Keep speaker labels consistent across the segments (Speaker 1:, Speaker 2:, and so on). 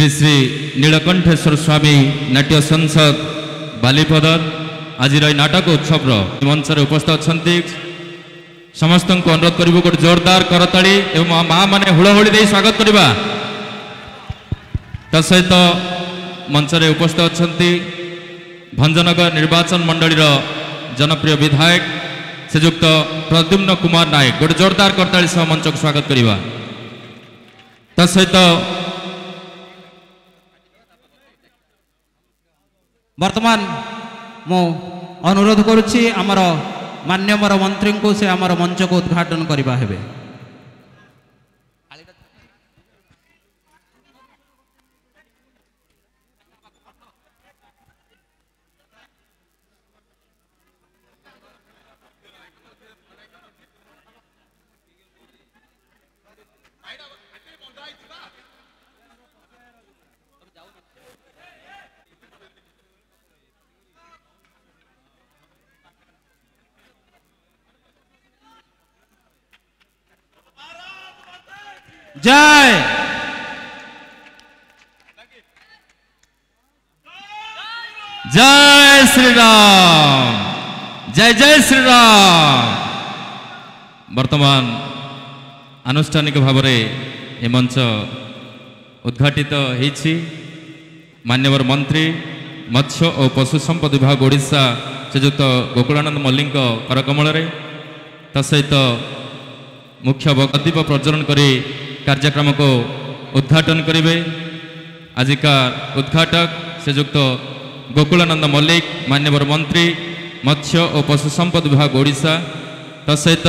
Speaker 1: श्री श्री नीलकंठेश्वर स्वामी नाट्य संसद बालीपदर आज नाटक उत्सव मंच उपस्थित अच्छा समस्त को अनुरोध करूँ गोटे जोरदार करताड़ी एवं माँ मैंने हुड़हुड़ी दे स्वागत करवा तसहित मंच उपस्थित अच्छा भंजनगर निर्वाचन मंडल जनप्रिय विधायक श्रीजुक्त प्रद्युम्न कुमार नायक गोटे जोरदार करताड़ी सह मंच को स्वागत करवा तसहित
Speaker 2: वर्तमान मु अनुरोध करुच्ची आमर मान्यवर मंत्री को से आमर मंच को उद्घाटन करवा हेबे। जय जय श्री राम जय जय श्री राम। वर्तमान आनुष्ठानिक भाव में मंच उद्घाटित होइछि मान्यवर मंत्री मत्स्य और पशु संपद विभाग ओडिशा श्रीजुक्त गोकुलानंद मल्लिक करकमल तसहित मुख्य बक्तव्य प्रज्वलन करी कार्यक्रम को उद्घाटन करेंगे। आजिका उद्घाटक श्रीजुक्त गोकुलानंद मल्लिक मान्यवर मंत्री मत्स्य और पशु संपद विभाग ओडिशा तसहित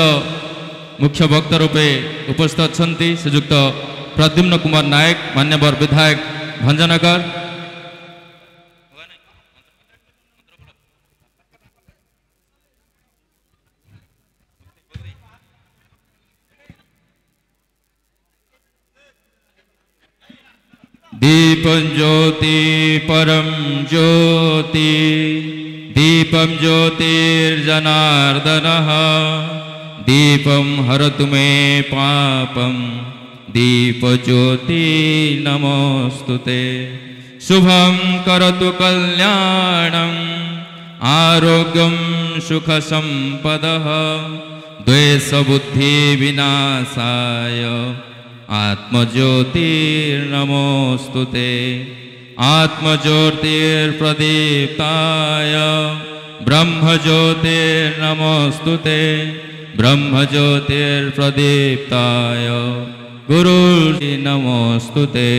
Speaker 2: मुख्य वक्ता रूपे उपस्थित अच्छा श्रीजुक्त प्रद्युम्न कुमार नायक मान्यवर विधायक भंजनगर दीपं ज्योति परम ज्योति दीपं ज्योतिर्जनार्दनः दीपं हरतु मे पापं दीपज्योति नमोस्तुते शुभं करतु कल्याणं आरोग्यं सुख संपदः द्वेषबुद्धि विनाशाय आत्मज्योतिर्नमोस्तुते आत्मज्योतिर्प्रदीप्ताय ब्रह्मज्योतिर्नमोस्तुते ब्रह्मज्योतिर्प्रदीप्ताय गुरुर्जी नमोस्तुते।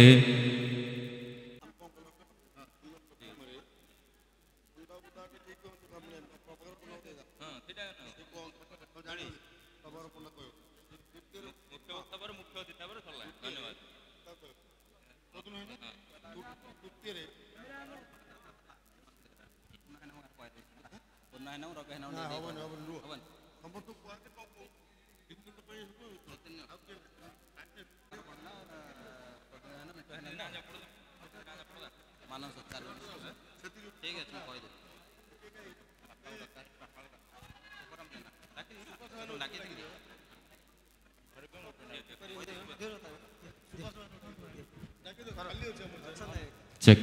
Speaker 1: चेक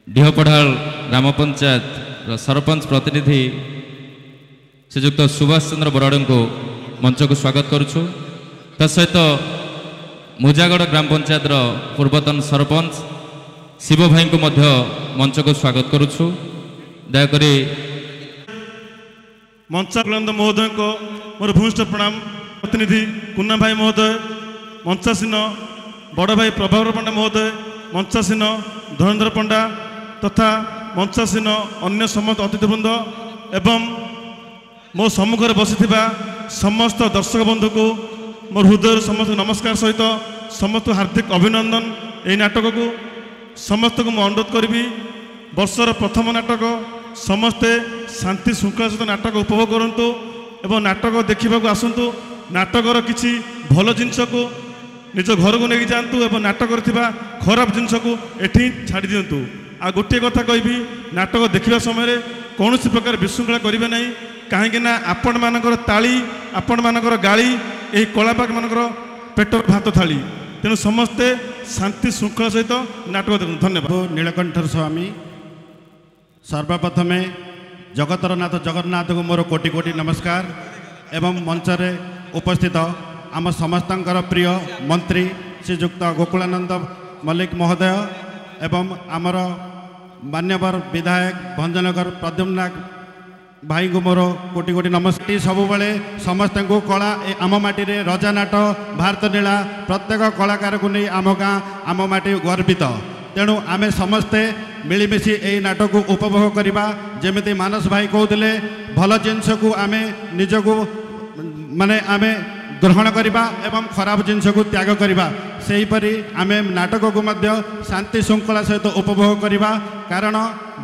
Speaker 1: डीहपढ़ाल ग्राम पंचायत सरपंच प्रतिनिधि श्रीजुक्त सुभाष चंद्र बराड़ को मंच को स्वागत करुछु तसहित मुजागढ़ ग्राम पंचायत पूर्वतन सरपंच शिव भाई को मध्य मंच को स्वागत करुछु। दयाकोरी
Speaker 3: मंचानंद महोदय को मोर भूमिष्ठ प्रणाम। प्रतिनिधि कुन्ना भाई महोदय मंचासीन बड़ भाई प्रभाकर पंडा महोदय मंचासीन धनेन्द्र पंडा तथा मंचासीन अन्य समस्त अतिथिवृंद एवं मो सम्मुख बसी समस्त दर्शक बंधु को मोर हृदय समस्त नमस्कार सहित समस्त हार्दिक अभिनंदन। यही नाटक को समस्त को मुझे अनुरोध करी वर्षर प्रथम नाटक समस्ते शांति श्रृंखला सहित नाटक उपभोग करूँ एवं नाटक देखा आसतु नाटकर किसी भल जिनस को निज घर को लेकिन जातु और नाटक खराब जिनस को एठी छाड़ी दिंतु। आ गोटे कथा कहि नाटक देखा समय कौन प्रकार विशृंखला करेंगे ना कहीं आपण मानकर ताली आपण मानकर गाड़ी यही कलापाक मानकर पेटर भात थाली तेणु समस्ते ଶାନ୍ତି ଶୃଙ୍ଖଳା ସହିତ ନାଟକ ଦେଖନ୍ତୁ। ଧନ୍ୟବାଦ।
Speaker 4: ନୀଳକଣ୍ଠର ସ୍ୱାମୀ ସର୍ବପ୍ରଥମେ ଜଗତର ନାଥ ଜଗନ୍ନାଥଙ୍କୁ ମୋର କୋଟି କୋଟି ନମସ୍କାର ଏବଂ ମଞ୍ଚରେ ଉପସ୍ଥିତ ଆମ ସମସ୍ତଙ୍କର ପ୍ରିୟ ମନ୍ତ୍ରୀ ଶ୍ରୀଯୁକ୍ତ ଗୋକୁଳାନନ୍ଦ ମଲ୍ଲିକ ମହୋଦୟ ଏବଂ ଆମର ମାନ୍ୟବର ବିଧାୟକ ଭଞ୍ଜନଗର ପ୍ରଦ୍ୟୁମ୍ନ ଭାଇଙ୍କୁ ମୋର କୋଟି କୋଟି ନମସ୍କାର। ସବୁବେଳେ ସମସ୍ତଙ୍କୁ କଳା ଆମ ମାଟିରେ ରଜା ନାଟ ଭାରତ ନୀଳା ପ୍ରତ୍ୟେକ କଳାକାରକୁ ନେଇ ଆମ ଗାଁ ଆମ ମାଟି ଗର୍ବିତ। ତେଣୁ ଆମେ ସମସ୍ତେ ମିଳିମିଶି ଏହି ନାଟକୁ ଉପଭୋଗ କରିବା। ଯେମିତି ମାନସ ଭାଇ କହୁଥିଲେ ଭଲ ଜିନିଷକୁ ଆମେ ନିଜକୁ ଆମେ ଗ୍ରହଣ କରିବା ଏବଂ ଖରାପ ଜିନିଷକୁ ତ୍ୟାଗ କରିବା। ସେହିପରି ଆମେ ନାଟକକୁ ମଧ୍ୟ ଶାନ୍ତି ଶୃଙ୍ଖଳା ସହିତ ଉପଭୋଗ କରିବା। କାରଣ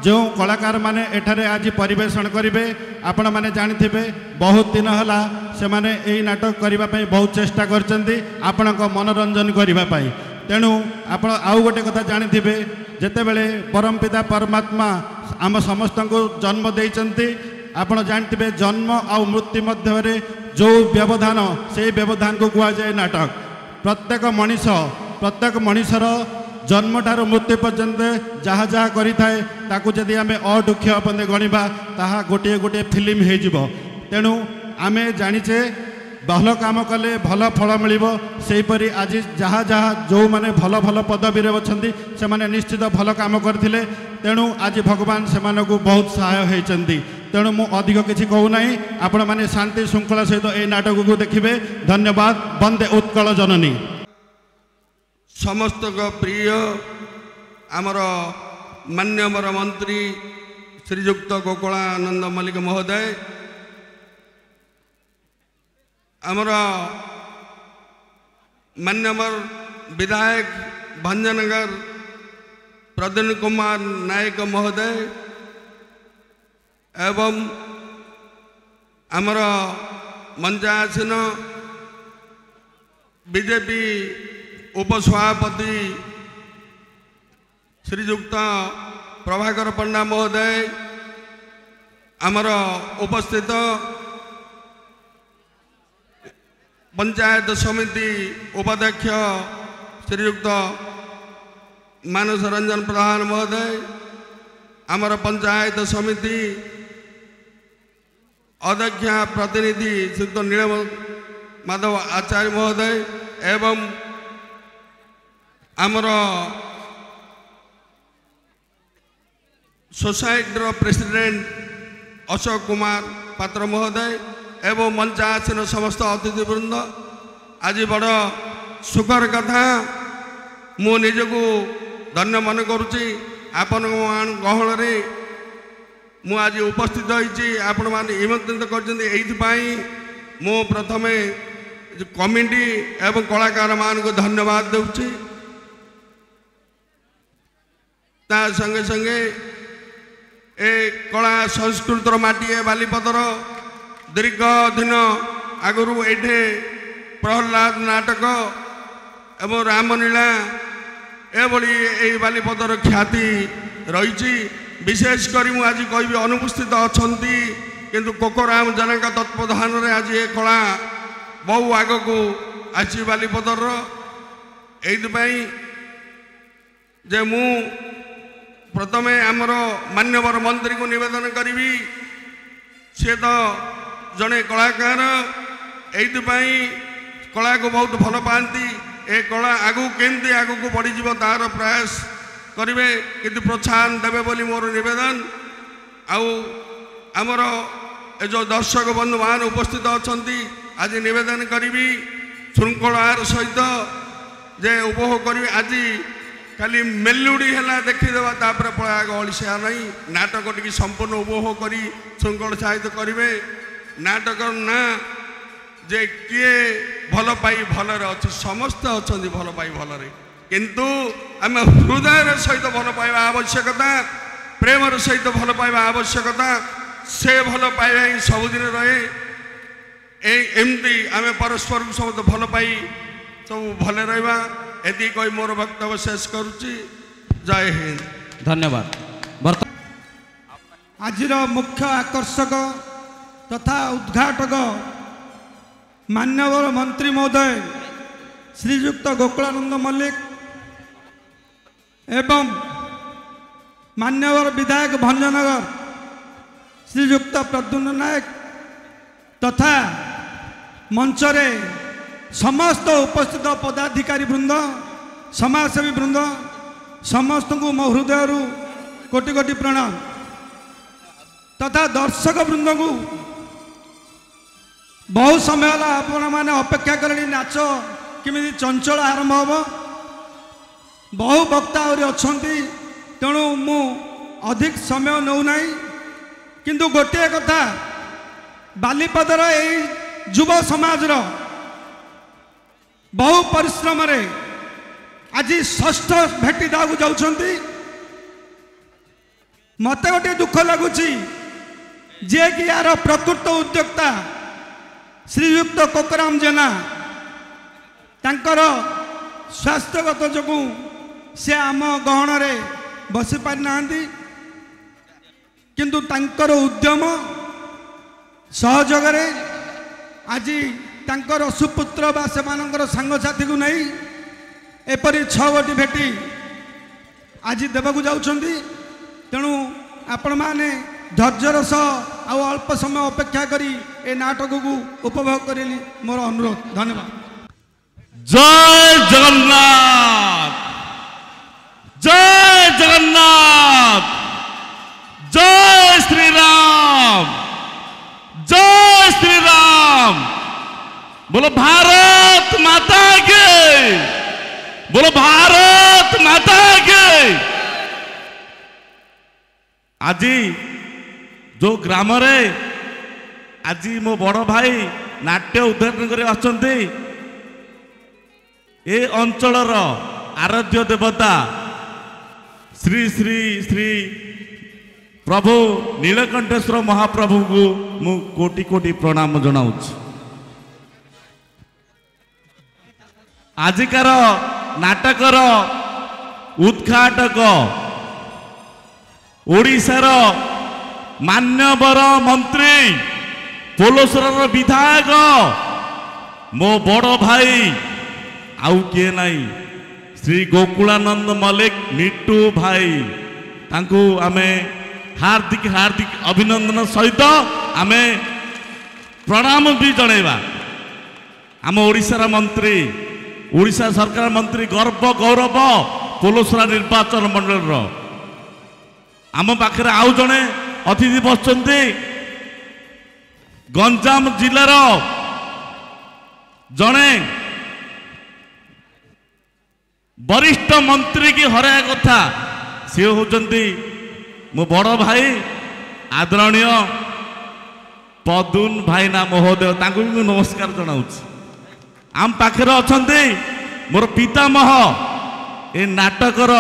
Speaker 4: ଯେଉଁ କଳାକାରମାନେ ଏଠାରେ ଆଜି ପରିବେଷଣ କରିବେ ଆପଣମାନେ ଜାଣିଥିବେ ବହୁତ ଦିନ ହେଲା ସେମାନେ ଏହି ନାଟକ କରିବା ପାଇଁ ବହୁତ ଚେଷ୍ଟା କରିଛନ୍ତି ଆପଣଙ୍କ ମନୋରଞ୍ଜନ କରିବା ପାଇଁ। ତେଣୁ ଆପଣ ଆଉ ଗୋଟେ କଥା ଜାଣିଥିବେ ଯେତେବେଳେ ପରମ ପିତା ପରମାତ୍ମା ଆମ ସମସ୍ତଙ୍କୁ ଜନ୍ମ ଦେଇଛନ୍ତି ଆପଣ ଜାଣିଥିବେ ଜନ୍ମ ଆଉ ମୃତ୍ୟୁ ମଧ୍ୟରେ ଯେଉଁ ବ୍ୟବଧାନ ସେହି ବ୍ୟବଧାନକୁ କୁହାଯାଏ ନାଟକ। ପ୍ରତ୍ୟେକ ମଣିଷର ଜନ୍ମଠାରୁ ମୃତ୍ୟୁ ପର୍ଯ୍ୟନ୍ତ ଯାହା ଯାହା କରିଥାଏ ତାକୁ ଯଦି ଆମେ ଅଦୁଃଖ୍ୟ ପଦେ ଗଣିବା ତାହା ଗୋଟିଏ ଗୋଟିଏ ଫିଲ୍ମ ହେଇଯିବ। ତେଣୁ ଆମେ ଜାଣିଛେ ଭଲ କାମ କଲେ ଭଲ ଫଳ ମିଳିବ। ସେହିପରି ଆଜି ଯାହା ଯେଉଁମାନେ ଭଲ ଭଲ ପଦବୀରେ ଅଛନ୍ତି ସେମାନେ ନିଶ୍ଚିତ ଭଲ କାମ କରିଥିଲେ। ତେଣୁ ଆଜି ଭଗବାନ ସେମାନଙ୍କୁ ବହୁତ ସହାୟ ହୋଇଛନ୍ତି। ତେଣୁ ମୁଁ ଅଧିକ କିଛି କହୁନାହିଁ ଆପଣମାନେ ଶାନ୍ତି ଶୃଙ୍ଖଳା ସହିତ ଏହି ନାଟକକୁ ଦେଖିବେ। ଧନ୍ୟବାଦ। ବନ୍ଦେ ଉତ୍କଳ ଜନନୀ।
Speaker 5: ସମସ୍ତଙ୍କ ପ୍ରିୟ ଆମର ମାନ୍ୟବର ମନ୍ତ୍ରୀ ଶ୍ରୀଯୁକ୍ତ ଗୋକୁଳାନନ୍ଦ ମଲ୍ଲିକ ମହୋଦୟ, ଆମର ମାନ୍ୟବର ବିଧାୟକ ଭଞ୍ଜନଗର ପ୍ରଦ୍ୟୁମ୍ନ କୁମାର ନାୟକ ମହୋଦୟ ଏବଂ ଆମର ମଞ୍ଚାସୀନ ବିଜେପି ଉପସଭାପତି ଶ୍ରୀଯୁକ୍ତ ପ୍ରଭାକର ପଣ୍ଡା ମହୋଦୟ, ଆମର ଉପସ୍ଥିତ ପଞ୍ଚାୟତ ସମିତି ଉପାଧ୍ୟକ୍ଷ ଶ୍ରୀଯୁକ୍ତ ମାନସ ରଞ୍ଜନ ପ୍ରଧାନ ମହୋଦୟ, ଆମର ପଞ୍ଚାୟତ ସମିତି ଅଧ୍ୟକ୍ଷା ପ୍ରତିନିଧି ଶ୍ରୀଯୁକ୍ତ ନୀଳ ମାଧବ ଆଚାର୍ଯ୍ୟ ମହୋଦୟ ଏବଂ ଆମର सोसाइटी प्रेसिडेंट अशोक कुमार पात्र महोदय एवं मंचासीन समस्त अतिथिवृंद, आज बड़ सुखर कथा मु निजको धन्य मन करुच्ची। आपण गहल मु आज उपस्थित होइछि, आपण माने निमंत्रित करछन्ती। एइथिपाई मु प्रथमे कमिटी एवं कलाकार मान को धन्यवाद देउछि। ता संगे संगे ए कला संस्कृतर माटी बालीपदर दीर्घ दिन आगु एठे प्रहलाद नाटक एवं रामलीला एभली ए बालीपदर ख्याति रही। विशेषकर मु आज कहि अनुपस्थित अछंती, किंतु कोकोराम जनक तत्वधान रे आज ए कला बहु आग को आछि बालीपदर। एइथपाई जे मु प्रथमे आमर मान्यवर मंत्री को निवेदन करी, सी तो जड़े कलाकार एइथपाई कला को बहुत भल पाती। ए कला आगु केमती आगु को बढ़ी तार प्रयास करेंगे, किंतु प्रोत्साहन देवे बोली मोर निवेदन। आमर ए जो दर्शक बंधु मान उपस्थित अच्छा आज निवेदन करी श्रृंखलार सहित जे उपभोग करी। आज खाली मेलुड़ी है देखीदेवा तापर पड़ा गली से नहीं, नाटक टी संपूर्ण उपभोग करी श्रृंखला सहित करेंगे। नाटक ना जे किए भल पाई भलरे अच्छी समस्त अच्छा भल पाई भलरे, किंतु आम हृदय सहित भल पाइबा आवश्यकता, प्रेमर सहित भल पाइबा आवश्यकता। से भल पाइबा ही सबुदिन रहे। एमती आम परस्पर को सब भल पाई सब भले रहा। एति कही मोर वक्तव्य शेष करुच्ची। जय हिंद।
Speaker 2: धन्यवाद।
Speaker 6: आज मुख्य आकर्षक तथा उद्घाटक मान्यवर मंत्री महोदय श्रीयुक्त गोकुलानंद मल्लिक एवं मान्यवर विधायक भंजनगर श्रीयुक्त प्रद्युम्न नायक तथा मंचरे समस्त उपस्थित पदाधिकारी वृंद समाजसेवी वृंद समस्त को मो हृदय कोटि कोटि प्रणाम तथा दर्शक वृंद को बहुत समय आपण मैंने अपेक्षा करें नाच किमी चंचल आरंभ हम बहु वक्ता अच्छा तेणु मु अधिक समय नौ ना किंतु गोटे कथा बालीपदर यही युव समाज बहु परिश्रम आज षष्ठ भेटी दाग जाउछंती मत गोटे दुख लगुच जे कि यार प्रकृत उद्योक्ता श्रीयुक्त कोकराम जेना तांकर स्वास्थ्यगत जो से आम गहन बसी पारि ना किंतु तांकर उद्यम सहयोग आज तांकर सुपुत्र बा सेमानंकर सांगसाथी को नहीं एपरी 6 गोटी भेटी आज देवाक जाउछंती तेणु आपण माने धैर्यर सह आउ अल्प समय अपेक्षा करी ए नाटक को उपभोग करेली मोर अनुरोध धन्यवाद।
Speaker 7: जय जगन्नाथ जय जगन्नाथ जय श्री राम जय श्री राम। बोलो भारत माता के बोलो भारत माता के। आज जो ग्राम रे आज मो बड़ भाई नाट्य उद्घाटन कर आछंती ए अंचलर आराध्य देवता श्री श्री श्री प्रभु नीलकंठेश्वर महाप्रभु को मु कोटि कोटि प्रणाम जनाउछि। आजिकार नाटकर उद्घाटक ओडिशार मान्यवर मंत्री पोलोसर विधायक मो बड़ भाई आउ किए नहीं श्री गोकुलानंद मल्लिक मिट्टू भाई तांकु आमे हार्दिक हार्दिक अभिनंदन सहित आमे प्रणाम भी जणेबा। आम ओडिशार मंत्री ओडिशा सरकार मंत्री गर्व गौरव पोलोसरा निर्वाचन मंडल आम पाखे आउ जड़े अतिथि बसते गंजाम जिलार जड़े वरिष्ठ मंत्री की हराया कथा सी होचंती मो बड़ भाई आदरणीय पदुन भाईना महोदय तांको भी नमस्कार जनाउछि। आम पाखे अछंती मोर पितामह ए नाटकर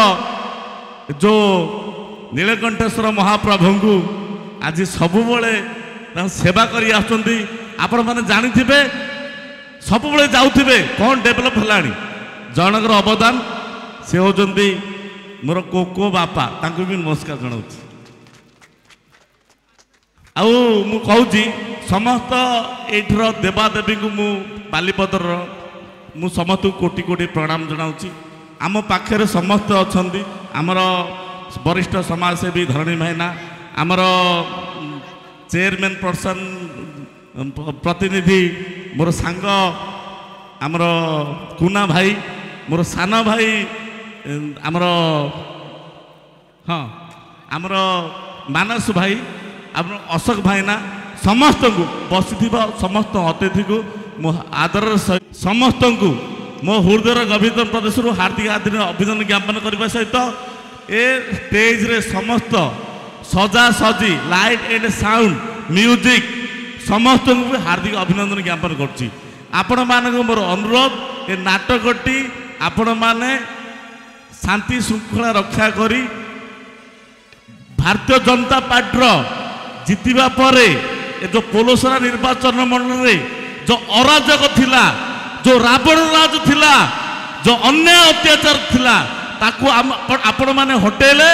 Speaker 7: जो नीलकंठेश्वर महाप्रभु को आज सबुबले सेवा करी आछंती। आपण माने जानिथिबे सबुबले जाउथिबे कोन डेभलप हलानी जनकर अवदान से होचंती मोर कोको बापा तांको भी नमस्कार जनाउछि। आउ मु कहूची समस्त एठर देवादेवी को मु बालीपदर मु समस्त कोटि कोटि प्रणाम जनाउछि। आम पाखे समस्त अछंती आमर वरिष्ठ समाजसेवी धरणी भाईना आमर चेयरमैन पर्सन प्रतिनिधि मोर सांग आमर कुना भाई मोर साना भाई आमर हाँ आमर मानस भाई आमर अशोक भाईना समस्त को बसी समस्त अतिथि को मो आदर समस्त को मो हृदय गभीर प्रदेश हार्दिक हार्दिक अभिनंदन ज्ञापन करने सहित ए स्टेज रे समस्त सजा सजी लाइट एंड साउंड म्यूजिक समस्त को हार्दिक अभिनंदन ज्ञापन करछि। आपण मानक मोर अनुरोध ए नाटकटी आपण माने शांति श्रृंखला रक्षा करी भारतीय जनता पार्टी जितिबा परे ए जो पोलोसरा निर्वाचन मंडल रे जो अराजक थिला जो रावण राज थिला जो अन्याय अत्याचार थिला ताकू आपण माने हटेले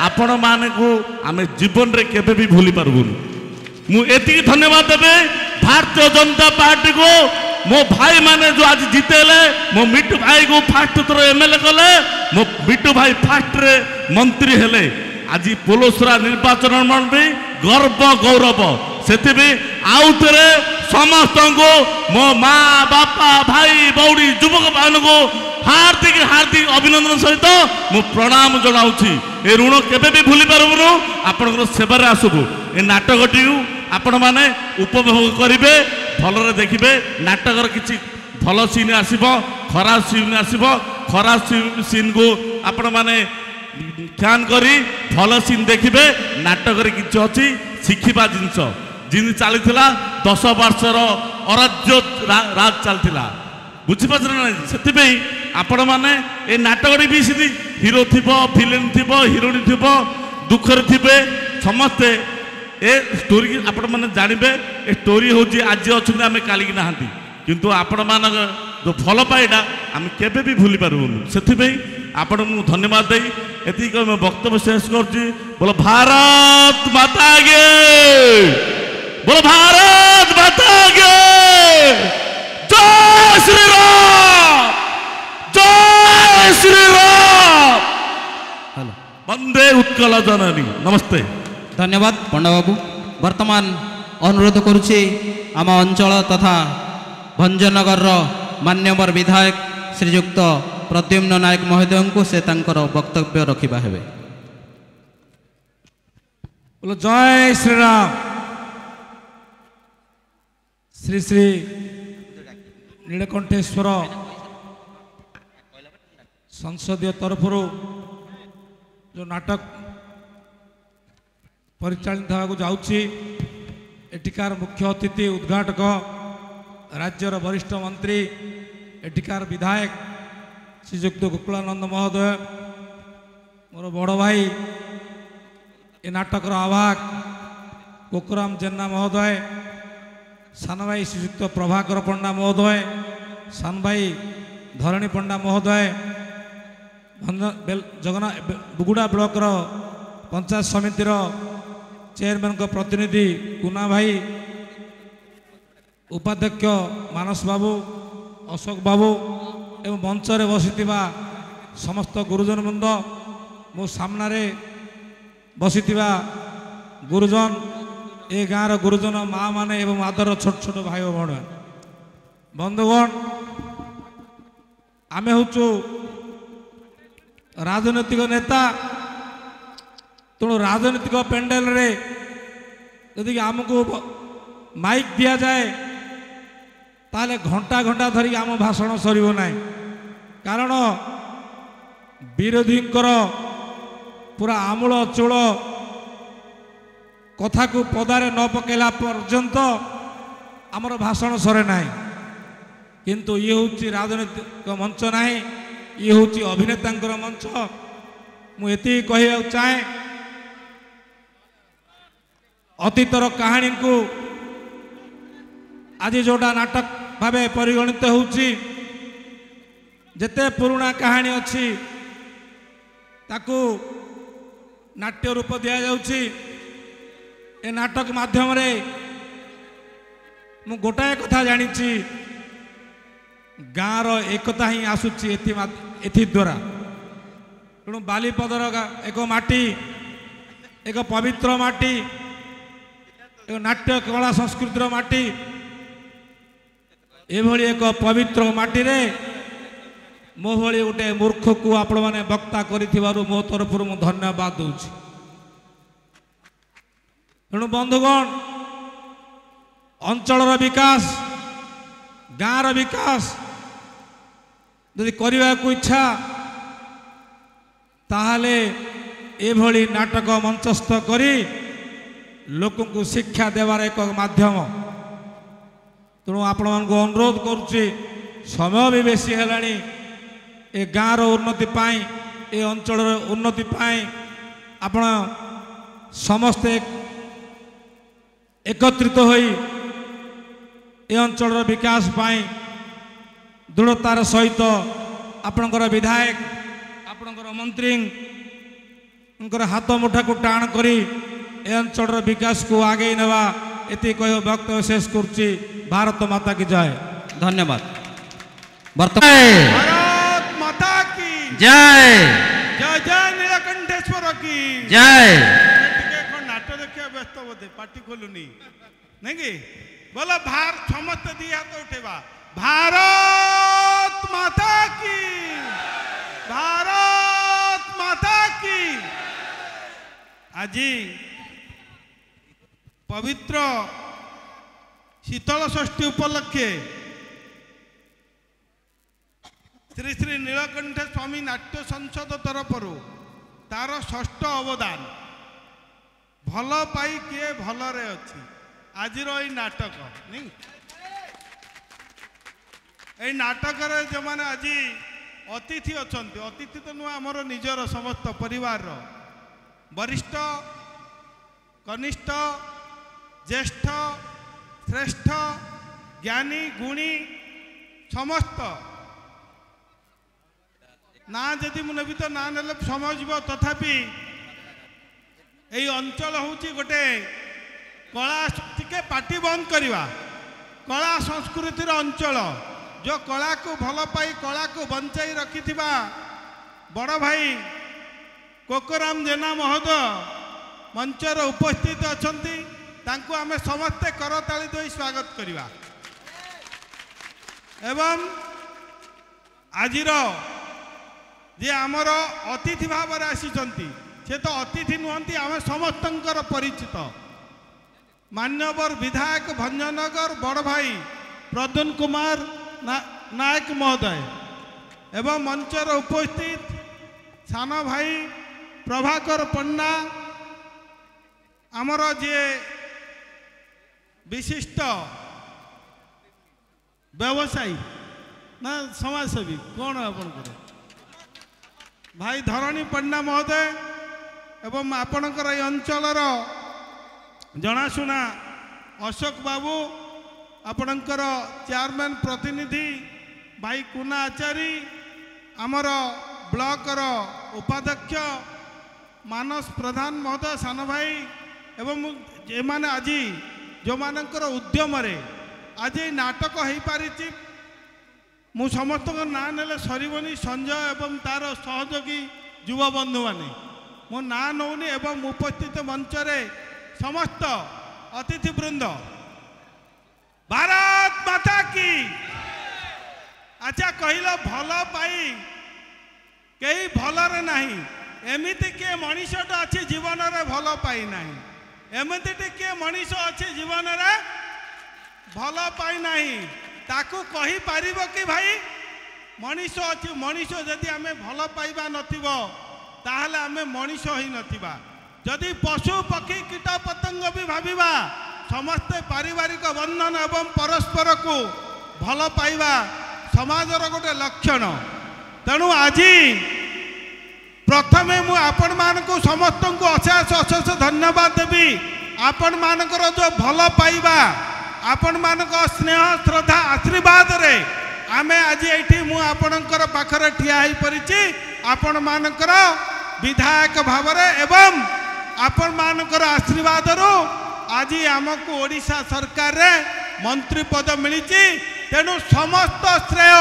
Speaker 7: आपण माने को आमे जीवन रे केबे भी भूली पारबुन। मु एति धन्यवाद देबे भारतीय जनता पार्टी को मो भाई माने जो आज जीतेले मो मिट्टू भाई को फास्ट थर एमएलए कले मो मिट्टू भाई फास्ट रे मंत्री हेले आज पोलोसरा निर्वाचन मंडली गर्व गौरव से आउ थे समस्त को मो माँ बापा भाई बौड़ी युवक मान को हार्दिक हार्दिक अभिनंदन सहित मु प्रणाम जनाऊँगी ए ऋण केबे भी भूली पारूनु आपनकर सेवारे आसबु ए नाटकटी आपण माने उपभोग करिवे भलरे देखिबे नाटकर किछि भल सीन आसीबो खराब सीन आसीबो खराब सीन को आपण माने ध्यान करी भल सीन देखिबे नाटकर किछि अछि शिखिबा जिंस जिन चलीथिला 10 वर्षर अराज्य राज चलथिला बुझिपार ना से आपण मैंने ये नाटक भी सी हिरो थी फिल्म थी हिरोइन थी दुखरे थे समस्ते ए स्टोरी आपण मैंने जानवे ए स्टोरी हूँ आज अच्छा आम काली ना किंतु आपण मान जो भल पाइटा आम केबे भी भूली पारूनु से आपण धन्यवाद दे एतिक मैं वक्तव्य शेष कर बोलो भारत माता गे बोलो भारत माता गे जय श्री राम जय श्री राम वंदे उत्कल जननी नमस्ते
Speaker 2: धन्यवाद पंडा बाबू वर्तमान अनुरोध करुछि आम अंचल तथा भंजनगर मान्यवर विधायक श्रीयुक्त प्रद्युम्न नायक महोदय को से तांकर वक्तव्य रखिबा हेबे
Speaker 6: बोलो जय श्री राम श्री श्री नीलकंठेश्वर संसदीय तरफ जो नाटक परिचालित होगा जाऊँगी एटिकार मुख्य अतिथि उद्घाटक राज्यर वरिष्ठ मंत्री एटिकार विधायक श्रीयुक्त गोकुलानंद महोदय मोर बड़ भाई ए नाटकर आवाहक कोकुराम जेना महोदय सान भाई श्रीयुक्त प्रभाकर पंडा महोदय सान भाई धरणी पंडा महोदय जगन्नाथ बुगुड़ा ब्लॉकर पंचायत समितिर चेयरमैन को प्रतिनिधि कुना भाई उपाध्यक्ष मानस बाबू अशोक बाबू एवं मंचरे बसिथिबा समस्त गुरुजन वृंद मो सामने बसिथिबा गुरुजन ए गाँव गुरुजन माँ माने एवं आदर छोट छोट भाई भण बंधुगण आमे होचु राजनैतिक नेता तेणु राजनैतिक पेंडेल रे यदि आमको माइक दिया जाए ताले घंटा घंटा धरिक आम भाषण सरिबो नाही कारण विरोधींकर पूरा आमूल चूल कथा को पदारे न पकेला पर्यंत आमर भाषण सरे नाही किंतु ये हूँ राजनैतिक मंच नाही ये हूँ अभिनेता मंच मुझे कह चाहे अतीतर कहानी को आज जोटा नाटक भावे परिगणित होउची जेते पुराना कहानी अच्छी ताकू नाट्य रूप दिया जाउची ए नाटक माध्यम रे मु गोटाए कथा जानी गाँव एकता ही आसूची एथि द्वारा तेणु बालीपदर एक माटी एक पवित्र माटी एक नाट्य कला संस्कृतिर माटी एभली एक पवित्र माटी रे मो भली गोटे मूर्ख को आपण मैंने वक्ता करिथिबारु मो तरफ मु धन्यवाद दूची तेणु बंधुगण अंचल विकास गाँव विकास यदि करने को इच्छा ताहले एभली नाटक मंचस्थ करी लोक को शिक्षा देवार एक माध्यम तेणु आपण मानक अनुरोध करुच्ची समय भी बेसी है ए गाँव उन्नति पाई ए अंचल उन्नति पाई आपण समस्ते एकत्रित होई ए अंचल विकास पाई दृढ़तार सहित आपणकर विधायक आपणकर मंत्री हाथ मुठा को टाण करी ए अंचल विकास को आगे नेवा एति कह वक्तव्य शेष करुच्ची। भारत माता की जय।
Speaker 2: धन्यवाद। वर्तमान
Speaker 6: भारत माता की
Speaker 2: जय
Speaker 6: जय जय नीलकंठेश्वर की
Speaker 2: जय।
Speaker 6: नाट देखिए व्यस्त बोधे पार्टी खोलुनी नहीं कि बोलो भार समस्त दी हाथ उठेवा भारत माता की भारत माता की। आज पवित्र शीतल षष्ठी उपलक्षे श्री श्री नीलकंठ स्वामी नाट्य संसद तरफ तार षष्ठ अवदान भल पाई किए भलरे अच्छी आज नाटक नहीं ये नाटक जो मैंने आज अतिथि अच्छा अतिथि तो नुह आमर निजर समस्त परिवार वरिष्ठ कनिष्ठ ज्येष्ठ श्रेष्ठ ज्ञानी गुणी समस्त ना जदि मुझे भी तो ना ने समझ तथापि यही अंचल हूँ गोटे कला टिके पार्टी बंद करवा कला संस्कृतिर अंचल जो कला को भल पाई कला को बंचाई रखि बड़ भाई कोकोराम जेना महोदय मंचर उपस्थित अच्छा आमे समस्ते करताली दे स्वागत करवा एवं आजिर जे आमर अतिथि भाव आसी से तो अतिथि नुहति आम समस्त परिचित मान्यवर विधायक भंजनगर बड़ भाई प्रद्युम्न कुमार नायक महोदय एवं मंचर उपस्थित सान भाई प्रभाकर पंडा आमर जे विशिष्ट व्यवसायी ना समाजसेवी कौन आपन भाई धरणी पंडा महोदय एवं आपणकर ये अंचलर जनाशुना अशोक बाबू आपणकर चेयरमैन प्रतिनिधि भाई कुना आचारी आमर ब्लॉकर उपाध्यक्ष मानस प्रधान महोदय सान भाई एवं एमाने आज जो मानकर उद्यम आज नाटक हो पारी मु समस्त ना ने सरबनी संजय एवं तार सहयोगी युवा बंधु माने मो ना नौनी एवं उपस्थित मंचरे समस्त अतिथि वृंद भारत माता की। अच्छा कहल भल पाई कई भलरे नहीं एमती किए मनीषटा अच्छी जीवन में भल पाई ना एमती किए मनीष अच्छी जीवन में भल पाई ना ताकू कही पारिब कि भाई मनीष अच्छी मनीष जदि आम भल पाइबा नथिब ताहले आमे मनीष ही नथिबा जदि पशु पक्षी कीट पतंग भी भाविबा समस्ते पारिवारिक बंधन एवं परस्पर को भल पाइबा समाजर गोटे लक्षण तेणु आज प्रथमे मु आपण मानकु समस्त को अशेष अशेष धन्यवाद देवी आपण मानकर जो भल पाइबा आपण मानक स्नेह श्रद्धा आशीर्वाद रे आमे आज एठी मु आपणकर पाखरे ठिया ही परिछि आपण मानकर विधायक भावरे एवं आपण मानकर आशीर्वाद रो आज आमको ओडिशा सरकार रे मंत्री पद मिली तेणु समस्त श्रेय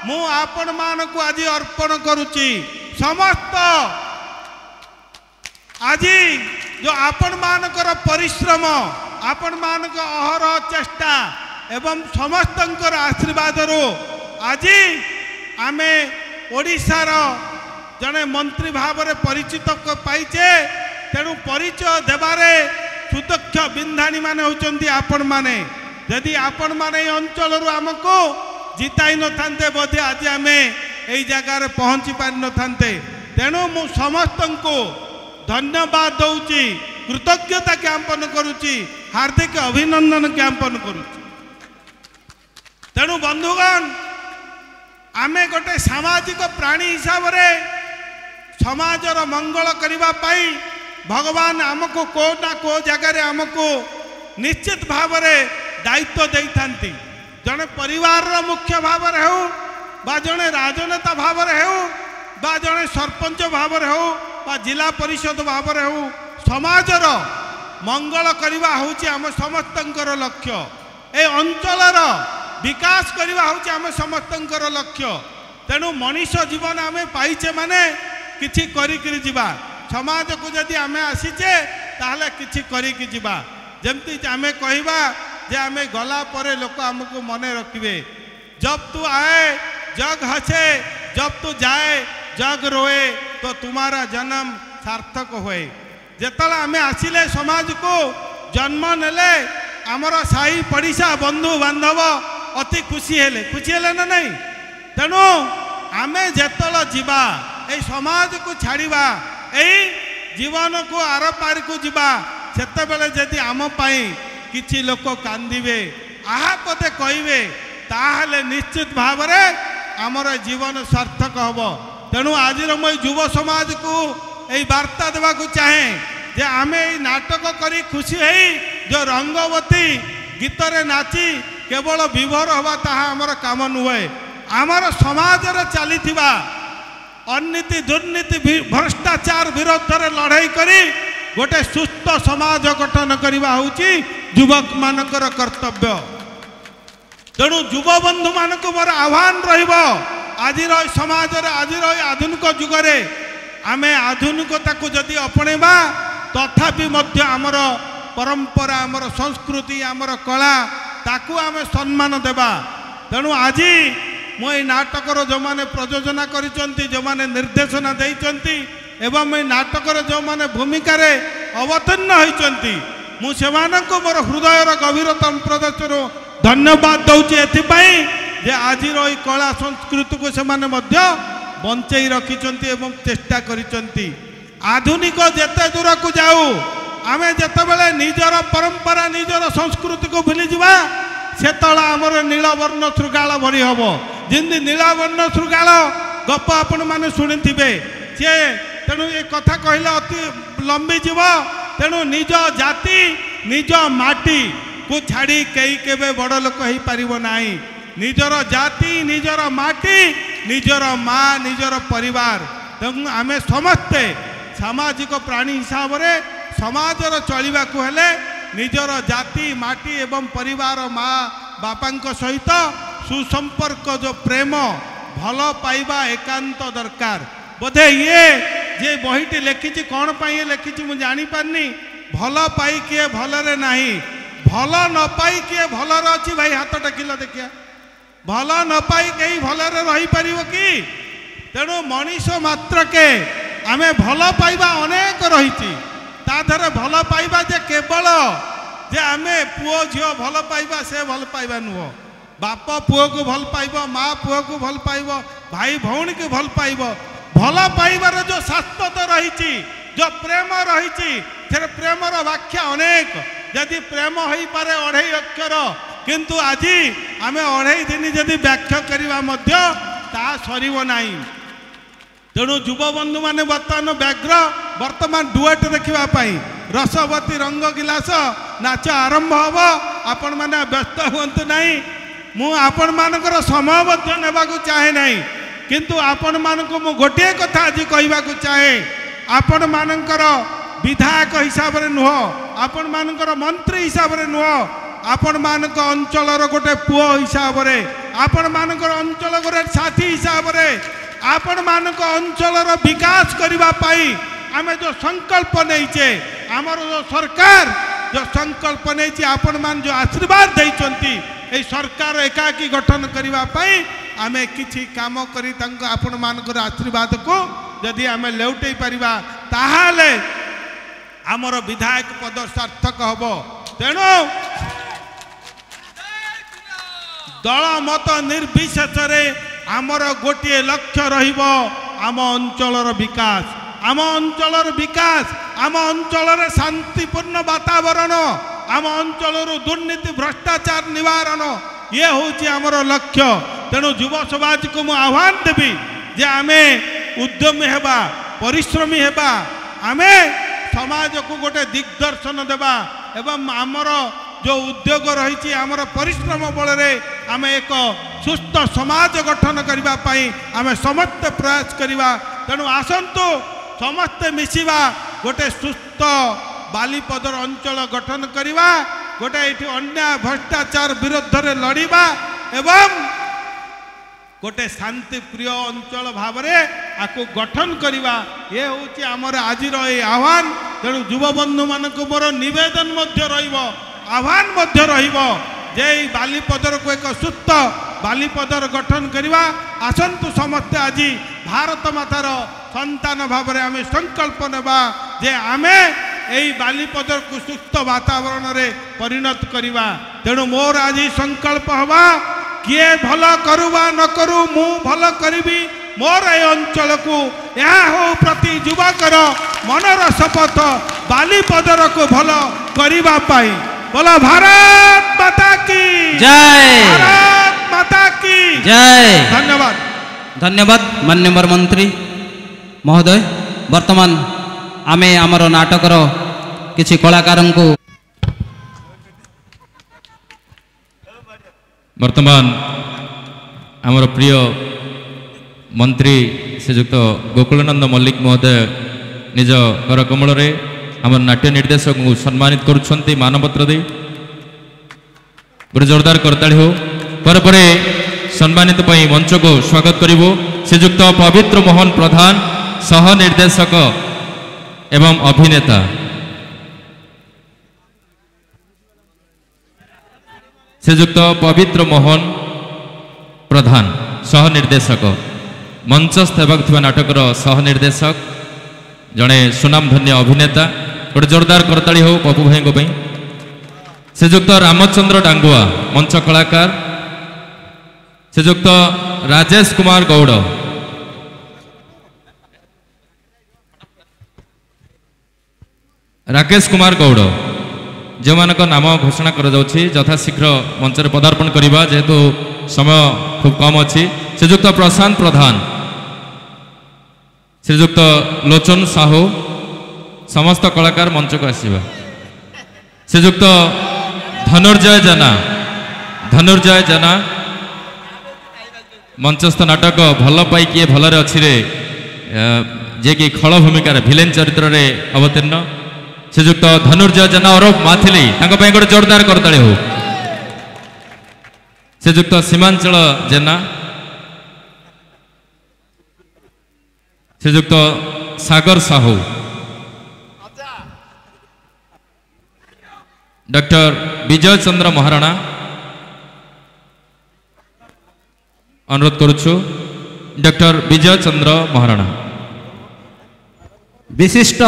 Speaker 6: मु आपण मानकु आज अर्पण करुछि समस्त आज जो आपण मानकर परिश्रम आपण मानक अहरह चेष्टा एवं समस्तंकर आशीर्वाद रो आज आमे ओडिशार जने मंत्री भाव में परिचित पाइचे तेणु परिचय देवारे सुदक्ष बिंधाणी माने होचंती आपण माने यदि आपण माने अंचल आमको जिताई न थांते बोधे आज आमे एई जगार पहुंची पारि न थांते तेणु मु समस्त को धन्यवाद दउची कृतज्ञता ज्ञापन करुची हार्दिक अभिनंदन ज्ञापन करुची। तेणु बंधुगण आमे गोटे सामाजिक प्राणी हिसाब रे समाजर मंगल करने पाई भगवान आमको को ना को जगार आमको निश्चित भाव में दायित्व देइथांती जने परिवार मुख्य भाव में हो बा जने राजनेता भाव में हो बा जने सरपंच भाव में हो बा जिला परिषद भाव में हो समाजर मंगल करवा होची आम समस्तंकर लक्ष्य ए अंचलर विकास करवा होची आम समस्तंकर लक्ष्य तेणु मनीष जीवन आम पाइचे माने किछि करिकरी जिबा समाज को जदि आम आसीचे ताहले किछि करिकि जिबा जेमति आम कहबा जे आम गला परे लोक हमको मने रखिबे जब तू आए जग हंसे जब तू जाए जग रोए तो तुम्हारा जन्म सार्थक हुए जेतला आम आसिले समाज को जन्म नेले आमर साई पड़िशा बंधु बांधव अति खुशी हेले ना नहीं तेणु आमे जेतला जीवा ए समाज को छाड़िबा ए जीवन को आर पार को जीवा सेते बेले जदि आम पाई किछि लोक कांदिबे आहा पदे कहबे ताहले निश्चित भाव रे आमर जीवन सार्थक हब तेणु आज मैं युव समाज को यही वार्ता देवा चाहे जे आमे नाटक करी खुशी है जो रंगवती गीत रे नाची केवल विभोर हवा ताहा आमर काम नुहे आमर समाज रे चली अनीति दुर्नीति भ्रष्टाचार विरोध रे लड़ाई करी गोटे सुस्थ समाज गठन करवा होची युवक मानकर कर्तव्य तेणु युव बंधु मानक मोर आह्वान रहिबो आज समाज रे आज आधुनिक जुगरे आमे आधुनिकता को जदि अपनेबा तथापि मध्य आमर परंपरा आमर संस्कृति आमर कला ताकू आमे सम्मान देबा तेणु आज मु नाटकर जो माने प्रयोजना करिसंती जो माने निर्देशना देइसंती एवं ए नाटकर जो माने भूमिका रे अवतीर्ण होइसंती मु सेमाननको मोर हृदयर गभीरतम प्रदर्शन धन्यवाद दउची एथिपाई जे आज रही कला संस्कृति को सेमाने मध्य बंचई रखिसंती एवं चेष्टा करिसंती आधुनिक जेते दूर को जाऊ आमे जेतेबेले निजर परंपरा निजर संस्कृति को भूली जावा सेतला आमर नीलवर्ण शृगाल भरी हम जिंदी नीलवर्ण शृगाल गप आपण माने शुणिथिबे से तेणु ये कथा कहले अति लंबी जीव तेणु निज जाति निज माटी को छाड़ी कई केबे बड़ लोक हो पारिबो नाही निजर जाति निजर माटी निजर माँ निजर परिवार तेणु आमे समस्ते सामाजिक प्राणी हिसाब रे समाजर चलिबा को हेले निजर जाति माटी एवं परिवार माँ बापांक सहित सुसंपर्क जो प्रेम भल पाइबा एकांत दरकार बोधे ये जे बहीटी लिखी कौन पाई लिखी मुझे जानी पारनी भल पाई किए भलरे नाही भल न पाई किए भलरे अच्छी भाई हाथ टेकिल देखिया भल न पाई कहीं भलरे रही पारिबो कि तेणु मनीष मात्र के आमे भल पाइबा अनेक रही ताधरे भल पाइबा जे केवल जे आमे पुओ झियो भल पाइबा से भल पाइबा नुह बाप पुओ को भल पाइब माँ पुओ को भल पाइब भाई भौणी को भल पाइब भल पाइबार जो शाश्वत रही जो प्रेम रही से प्रेमर व्याख्या अनेक यदि प्रेम हो पारे 2.5 अक्षर किंतु आज आमे 2.5 दिन जदि व्याख्या करवा मध्य ता सरीब नाही तेणु युव बंधु माने वर्तमान डुएट देखापी रसवती रंग गिलास नाच आरंभ हम आपण मैंने व्यस्त हुंतु नहीं मु आपण मानकर समय नेबाकू चाहे नहीं किंतु आपण मानक मु गोटे कथा आज कहबाकू चाहे आपण मानकर विधायक हिसाब रे नुह आपण मानकर मंत्री हिसाब रे नुह आपण मानक अंचलर गोटे पुओ हिसाब रे आपण मानकर अंचल गोटे साथी हिसाब रे आपण मानक अंचलर विकास करबा पाई आमे जो संकल्प नहींचे आमर जो सरकार जो संकल्प नहीं आपण मान जो आशीर्वाद देइचंती ए सरकार एकाकी गठन करबा पाई आमे किछि काम करी तंक आपण मानकर आशीर्वाद को यदि आमे लेउटै परिबा ताहाले आमर विधायक पद सार्थक हबो तेणु दल मत निर्विशेष रे आमर गोटे लक्ष्य रहिबो आम अंचलर विकास आम अंचलर विकास आम अंचल शांतिपूर्ण वातावरण आम अंचल दुर्नीति भ्रष्टाचार निवारण ये हूँ आमर लक्ष्य तेणु युव समाज को मुझे आह्वान देवी जे आमे उद्यमी हेबा परिश्रमी हेबा आमे समाज को गोटे दिग्दर्शन देबा एवं आमर जो उद्योग रही आमर परिश्रम बल आमे एक सुस्थ समाज गठन करने आमे समस्त प्रयास करवा तेणु आसंतु समस्ते मिसिबा गोटे सुस्थ बालीपदर अंचल गठन करवा गोटे ये अन्याय भ्रष्टाचार विरुद्ध रे लड़िबा एवं गोटे शांति प्रिय अंचल भाव आपको गठन करवा ये हूँ आमर आज आह्वान। तेणु युव बंधु मानक मोर नवेदन आह्वान जे बालीपदर को एक सुस्थ बालीपदर गठन करवा। आसतु समस्ते आज भारत मातार संतान भाव में आम संकल्प नेबा जे आमे यही बालीपदर को सुस्थ वातावरण रे परिणत करवा। तेणु मोर आज संकल्प हवा किए भल करुवा न करू मु भल करी मोर ए अंचल को यह हो प्रति युवकर मनर शपथ बालीपदर को भल करवा पाई। बोला भारत माता की
Speaker 2: जय,
Speaker 6: भारत माता की
Speaker 2: जय।
Speaker 6: धन्यवाद
Speaker 2: धन्यवाद माननीय मंत्री महोदय। वर्तमान आमे आमर नाटकर किछि कलाकार को
Speaker 1: वर्तमान आमर प्रिय मंत्री श्रीजुक्त गोकुलानंद मल्लिक महोदय निज कर कमल आमर नाट्य निर्देशक को सम्मानित करुछंती मानपत्र दे पूरे जोरदार करताली हो पर परे सम्मानित पई मंच को स्वागत करिवो श्रीजुक्त पवित्र मोहन प्रधान सह निर्देशक एवं अभिनेता। श्रीजुक्त पवित्र मोहन प्रधान सह निर्देशक मंचस्थ होगा नाटकर सह निर्देशक जड़े सुनाम धन्य अभिनेता गोटे जोरदार करताली हो पपु भाई को। श्रीजुक्त रामचंद्र डांगुआ मंच कलाकार। श्रीजुक्त राजेश कुमार गौड़, राकेश कुमार गौड़ जो मानक नाम घोषणा कर यथाशीघ्र मंच में पदार्पण करवा जेहेतु समय खूब कम अच्छी। श्रीजुक्त प्रशांत प्रधान, श्रीजुक्त लोचन साहू समस्त कलाकार मंच को आसवा। श्रीजुक्त धनुर्जय जेना मंचस्थ नाटक भल पाई किए भलरे अच्छी रे जे कि खल भूमिकार भिलेन चरित्र रे अवतीर्ण श्रीजुक्त धनुर्जय जेना और माथिली गोटे जोरदार करताली हो। श्रीजुक्त सीमांचल जेना, श्रीजुक्त सागर साहू, डॉक्टर विजय चंद्र महाराणा अनुरोध करुछु डॉक्टर विजय चंद्र महाराणा
Speaker 2: विशिष्ट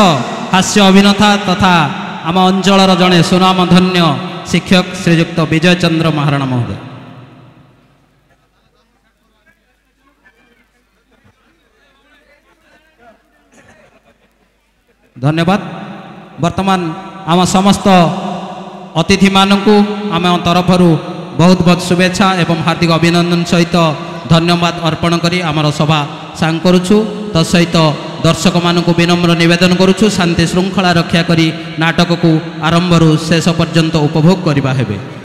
Speaker 2: हास्य अभिनेता तथा आम अंचल जड़े सुनाम धन्य शिक्षक श्रीजुक्त विजय चंद्र महाराणा महोदय। धन्यवाद। वर्तमान आम समस्त अतिथि मानू आम तरफर बहुत बहुत शुभेच्छा एवं हार्दिक अभिनंदन सहित धन्यवाद अर्पण करी आमर सभा सांग करुछु। तत्सहित दर्शक मानू विनम्र निवेदन करुछु शांति श्रृंखला रक्षा करी नाटक को आरंभ शेष पर्यंत उपभोग करवा हेबे।